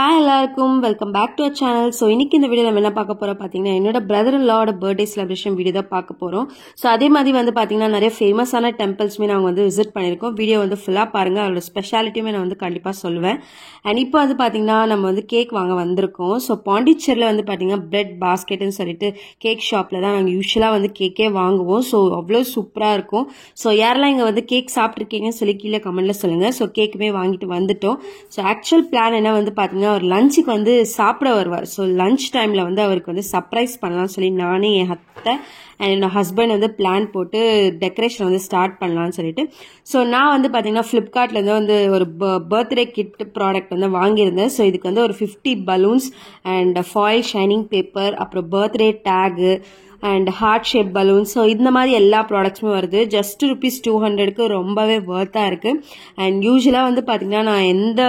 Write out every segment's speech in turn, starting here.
Hi எல்லாருக்கும் welcome back to our channel. So இன்னைக்கு இந்த வீடியோ நம்ம என்ன பார்க்க போகிறோம் பார்த்தீங்கன்னா, என்னோட பிரதர் இன் லாவோட பர்த்டே செலிப்ரேஷன் வீடியோ தான் பார்க்க போகிறோம். ஸோ அதே மாதிரி வந்து பார்த்தீங்கன்னா நிறைய ஃபேமஸான டெம்பிள்ஸுமே நாங்கள் வந்து விசிட் பண்ணியிருக்கோம். வீடியோ வந்து ஃபுல்லாக பாருங்கள், அதோட ஸ்பெஷாலிட்டியுமே நான் வந்து கண்டிப்பாக சொல்லுவேன். அண்ட் இப்போ வந்து பார்த்தீங்கன்னா நம்ம வந்து கேக் வாங்க வந்திருக்கோம். ஸோ பாண்டிச்சேரியில் வந்து பார்த்தீங்கன்னா பிரெட் பாஸ்கெட்னு சொல்லிட்டு கேக் ஷாப்பில் தான் நாங்கள் யூஸ்வலாக வந்து கேக்கே வாங்குவோம். ஸோ அவ்வளோ சூப்பராக இருக்கும். ஸோ யாரெல்லாம் இங்கே வந்து கேக் சாப்பிட்ருக்கீங்கன்னு சொல்லி கீழே கமெண்ட்டில் சொல்லுங்கள். ஸோ கேக்குமே வாங்கிட்டு வந்துட்டோம். ஸோ ஆக்சுவல் பிளான் என்ன வந்து பார்த்தீங்கன்னா, அவர் லஞ்சுக்கு வந்து சாப்பிட வருவார். ஸோ லஞ்ச் டைமில் வந்து அவருக்கு வந்து சர்ப்ரைஸ் பண்ணலாம்னு சொல்லி நானே என் அத்தை அண்ட் என்னோட ஹஸ்பண்ட் வந்து பிளான் போட்டு டெக்கரேஷன் வந்து ஸ்டார்ட் பண்ணலான்னு சொல்லிட்டு. ஸோ நான் வந்து பார்த்தீங்கன்னா ஃப்ளிப்கார்ட்லேருந்து வந்து ஒரு பர்த்டே கிட் ப்ராடக்ட் வந்து வாங்கியிருந்தேன். ஸோ இதுக்கு வந்து ஒரு 50 balloons and foil shining paper, அப்புறம் birthday tag and heart shape balloon. So இந்த மாதிரி எல்லா ப்ராடக்ட்ஸுமே வருது. ஜஸ்ட் ₹200க்கு ரொம்பவே ஒர்த்தாக இருக்குது. அண்ட் யூஸ்வலாக வந்து பார்த்தீங்கன்னா நான் எந்த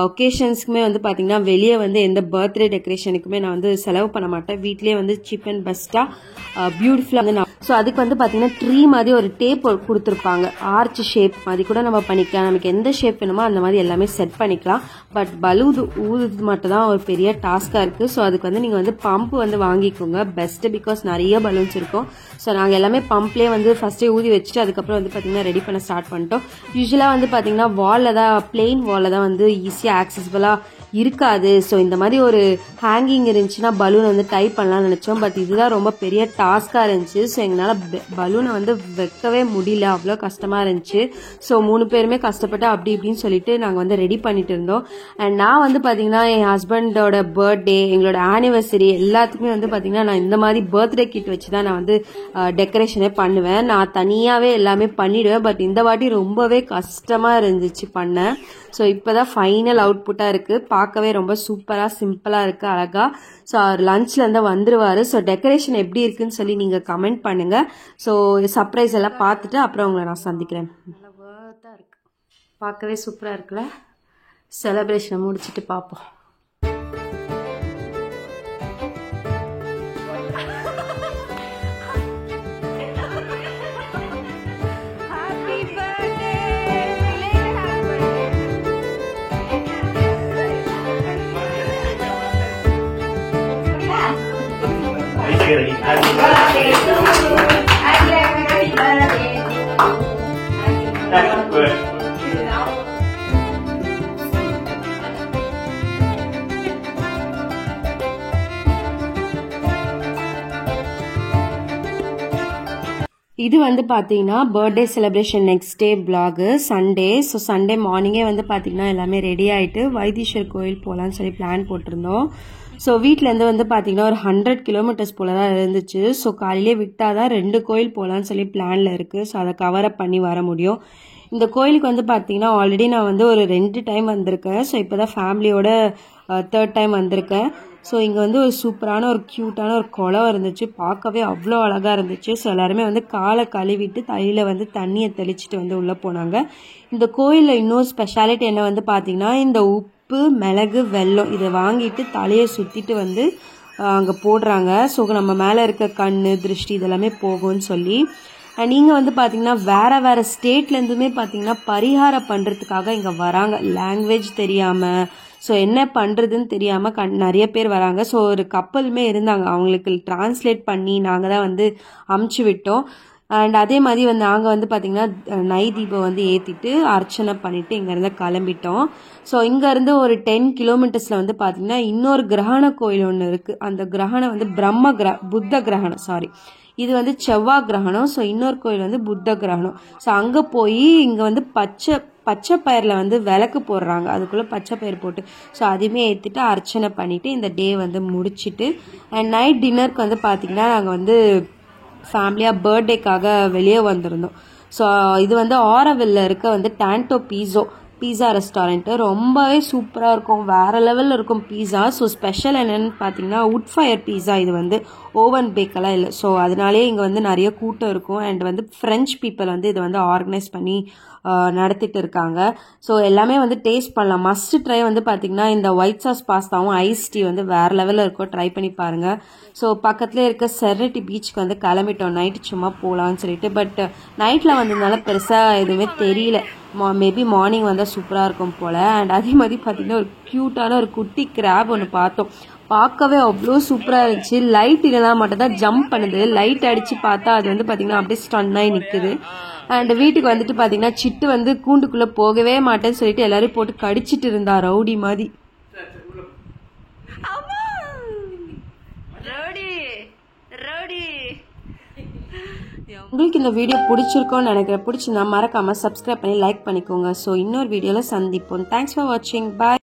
ஒகேஷன்ஸ்க்குமே வந்து பார்த்தீங்கன்னா வெளியே வந்து எந்த பர்த்டே டெக்கரேஷனுக்குமே நான் வந்து செலவு பண்ண மாட்டேன். வீட்லேயே வந்து சீப் அண்ட் பெஸ்ட்டாக பியூட்டிஃபுல்லாக வந்து நான் ஸோ அதுக்கு வந்து பார்த்தீங்கன்னா ட்ரீ மாதிரி ஒரு டேப் கொடுத்துருப்பாங்க. ஆர்ச் ஷேப் மாதிரி கூட நம்ம பண்ணிக்கலாம். நமக்கு எந்த ஷேப் வேணுமோ அந்த மாதிரி எல்லாமே செட் பண்ணிக்கலாம். பட் பலூன் ஊதுறது மட்டும் தான் ஒரு பெரிய டாஸ்காக இருக்குது. ஸோ அதுக்கு வந்து நீங்கள் வந்து பம்ப் வந்து வாங்கிக்கோங்க பெஸ்ட்டு. பிகாஸ் நிறைய பலூன்ஸ் இருக்கும். ஸோ நாங்கள் எல்லாமே பம்ப்லேயே வந்து ஃபஸ்ட்டே ஊதி வச்சுட்டு அதுக்கப்புறம் வந்து பார்த்திங்கன்னா ரெடி பண்ண ஸ்டார்ட் பண்ணிட்டோம். யூஸ்வலாக வந்து பார்த்திங்கன்னா வாலில் தான், பிளெயின் வாலில் தான் வந்து ஈஸியாக ஆக்சஸபிளாக இருக்காது. ஸோ இந்த மாதிரி ஒரு ஹேங்கிங் இருந்துச்சுன்னா பலூனை வந்து டைப் பண்ணலாம்னு நினச்சோம். பட் இதுதான் ரொம்ப பெரிய டாஸ்காக இருந்துச்சு. ஸோ எங்களால் பலூனை வந்து வைக்கவே முடியல, அவ்வளோ கஷ்டமாக இருந்துச்சு. ஸோ 3 பேருமே கஷ்டப்பட்டு அப்படி இப்படின்னு சொல்லிட்டு நாங்கள் வந்து ரெடி பண்ணிட்டு இருந்தோம். அண்ட் நான் வந்து பார்த்தீங்கன்னா என் ஹஸ்பண்டோட பர்த்டே, எங்களோட ஆனிவர்சரி எல்லாத்துக்குமே வந்து பார்த்தீங்கன்னா நான் இந்த மாதிரி பர்த்டே கிட் வச்சு தான் நான் வந்து டெக்கரேஷனே பண்ணுவேன். நான் தனியாகவே எல்லாமே பண்ணிடுவேன். பட் இந்த வாட்டி ரொம்பவே கஷ்டமாக இருந்துச்சு பண்ண. ஸோ இப்போ தான் ஃபைனல் அவுட்புட்டாக இருக்குது. பார்க்கவே ரொம்ப சூப்பராக சிம்பிளாக இருக்குது, அழகாக. ஸோ அவர் லஞ்ச்லேருந்து வந்துடுவார். ஸோ டெக்கரேஷன் எப்படி இருக்குன்னு சொல்லி நீங்கள் கமெண்ட் பண்ணுங்கள். ஸோ சர்ப்ரைஸ் எல்லாம் பார்த்துட்டு அப்புறம் உங்களை நான் சந்திக்கிறேன். நல்லா ஒர்த்தாக இருக்குது, பார்க்கவே சூப்பராக இருக்குல்ல. செலிப்ரேஷனை முடிச்சுட்டு பார்ப்போம். Happy birthday to you. Happy birthday. Happy birthday. இது வந்து பார்த்தீங்கன்னா birthday celebration next day vlog Sunday. So Sunday மார்னிங்கே வந்து பார்த்தீங்கன்னா எல்லாமே ரெடி ஆகிட்டு வைத்தீஸ்வர் கோயில் போகலான்னு சொல்லி பிளான் போட்டிருந்தோம். ஸோ வீட்டிலேருந்து வந்து பார்த்தீங்கன்னா ஒரு 100 கிலோமீட்டர்ஸ் போல தான் இருந்துச்சு. ஸோ காலையிலே விட்டால் தான் 2 கோயில் போகலான்னு சொல்லி பிளானில் இருக்குது. ஸோ அதை கவர் அப் பண்ணி வர முடியும். இந்த கோயிலுக்கு வந்து பார்த்தீங்கன்னா ஆல்ரெடி நான் வந்து ஒரு 2 டைம் வந்திருக்கேன். ஸோ இப்போ தான் ஃபேமிலியோட 3rd டைம் வந்திருக்கேன். ஸோ இங்கே வந்து ஒரு சூப்பரான ஒரு க்யூட்டான ஒரு குளம் இருந்துச்சு. பார்க்கவே அவ்வளோ அழகாக இருந்துச்சு. ஸோ எல்லாருமே வந்து காலை கழுவிட்டு தலையில் வந்து தண்ணியை தெளிச்சுட்டு வந்து உள்ளே போனாங்க. இந்த கோயிலில் இன்னொரு ஸ்பெஷாலிட்டி என்ன வந்து பார்த்தீங்கன்னா, இந்த உப்பு, மிளகு, வெல்லம் இதை வாங்கிட்டு தலையை சுற்றிட்டு வந்து அங்கே போடுறாங்க. ஸோ நம்ம மேலே இருக்க கண் திருஷ்டி இதெல்லாமே போகும்னு சொல்லி. நீங்கள் வந்து பார்த்தீங்கன்னா வேறு ஸ்டேட்லேருந்துமே பார்த்தீங்கன்னா பரிகாரம் பண்ணுறதுக்காக இங்கே வராங்க. லாங்குவேஜ் தெரியாமல், ஸோ என்ன பண்ணுறதுன்னு தெரியாமல் நிறைய பேர் வராங்க. ஸோ ஒரு கப்பலுமே இருந்தாங்க, அவங்களுக்கு டிரான்ஸ்லேட் பண்ணி நாங்கள் தான் வந்து அமுச்சு விட்டோம். அண்ட் அதே மாதிரி வந்து நாங்கள் வந்து பார்த்திங்கன்னா நெய் தீபம் வந்து ஏற்றிட்டு அர்ச்சனை பண்ணிவிட்டு இங்கேருந்து கிளம்பிட்டோம். ஸோ இங்கேருந்து ஒரு 10 கிலோமீட்டர்ஸில் வந்து பார்த்திங்கன்னா இன்னொரு கிரகண கோயில் ஒன்று இருக்குது. அந்த கிரகணம் வந்து புத்த கிரகணம், சாரி, இது வந்து செவ்வாய் கிரகணம். ஸோ இன்னொரு கோயில் வந்து புத்த கிரகணம். ஸோ அங்கே போய் இங்கே வந்து பச்சை பயிரில் வந்து விளக்கு போடுறாங்க. அதுக்குள்ளே பச்சை பயிர் போட்டு ஸோ அதுவுமே ஏற்றிட்டு அர்ச்சனை பண்ணிவிட்டு இந்த டே வந்து முடிச்சுட்டு அண்ட் நைட் டின்னருக்கு வந்து பார்த்திங்கன்னா நாங்கள் வந்து ஃபேமிலியாக பர்த்டேக்காக வெளியே வந்திருந்தோம். ஸோ இது வந்து ஆரோவில்ல இருக்க வந்து டான்டோ பீஸா ரெஸ்டாரண்ட்டு ரொம்பவே சூப்பராக இருக்கும், வேறு லெவலில் இருக்கும் பீஸா. ஸோ ஸ்பெஷல் என்னென்னு பார்த்தீங்கன்னா வுட் ஃபயர் பீஸா. இது வந்து ஓவன் பேக்கெல்லாம் இல்லை. ஸோ அதனாலே இங்கே வந்து நிறைய கூட்டம் இருக்கும். அண்ட் வந்து ஃப்ரெஞ்ச் பீப்புள் வந்து இதை வந்து ஆர்கனைஸ் பண்ணி நடத்திட்டு இருக்காங்க. ஸோ எல்லாமே வந்து டேஸ்ட் பண்ணலாம். மஸ்ட் ட்ரை வந்து பார்த்தீங்கன்னா இந்த ஒயிட் சாஸ் பாஸ்தாவும் ஐஸ் டீ வந்து வேறு லெவலில் இருக்கும், ட்ரை பண்ணி பாருங்கள். ஸோ பக்கத்துலேயே இருக்க செர்னிட்டி பீச்சுக்கு வந்து கிளம்பிட்டோம் நைட்டு சும்மா போகலான்னு சொல்லிட்டு. பட் நைட்டில் வந்ததுனால பெருசாக எதுவுமே தெரியல. மேபி மார்னிங் வந்தால் சூப்பராக இருக்கும் போல். அண்ட் அதே மாதிரி பார்த்திங்கன்னா ஒரு க்யூட்டான ஒரு குட்டி கிராப் ஒன்று பார்த்தோம். பார்க்கவே அவ்வளோ சூப்பராக இருந்துச்சு. லைட் இல்லைனா மட்டும் தான் ஜம்ப் பண்ணுது. லைட் அடித்து பார்த்தா அது வந்து பார்த்திங்கன்னா அப்படியே ஸ்டன்னாகி நிற்குது. அண்ட் வீட்டுக்கு வந்துட்டு பார்த்திங்கன்னா சிட்டு வந்து கூண்டுக்குள்ளே போகவே மாட்டேன்னு சொல்லிட்டு எல்லாரும் போட்டு கடிச்சிட்டு இருந்தா ரவுடி மாதிரி. உங்களுக்கு இந்த வீடியோ பிடிச்சிருக்கோன்னு நினைக்கிறேன். பிடிச்சிருந்தா மறக்காமல் சப்ஸ்கிரைப் பண்ணி லைக் பண்ணிக்கோங்க. ஸோ இன்னொரு வீடியோவில் சந்திப்போம். தேங்க்ஸ் ஃபார் வாட்சிங். பாய்.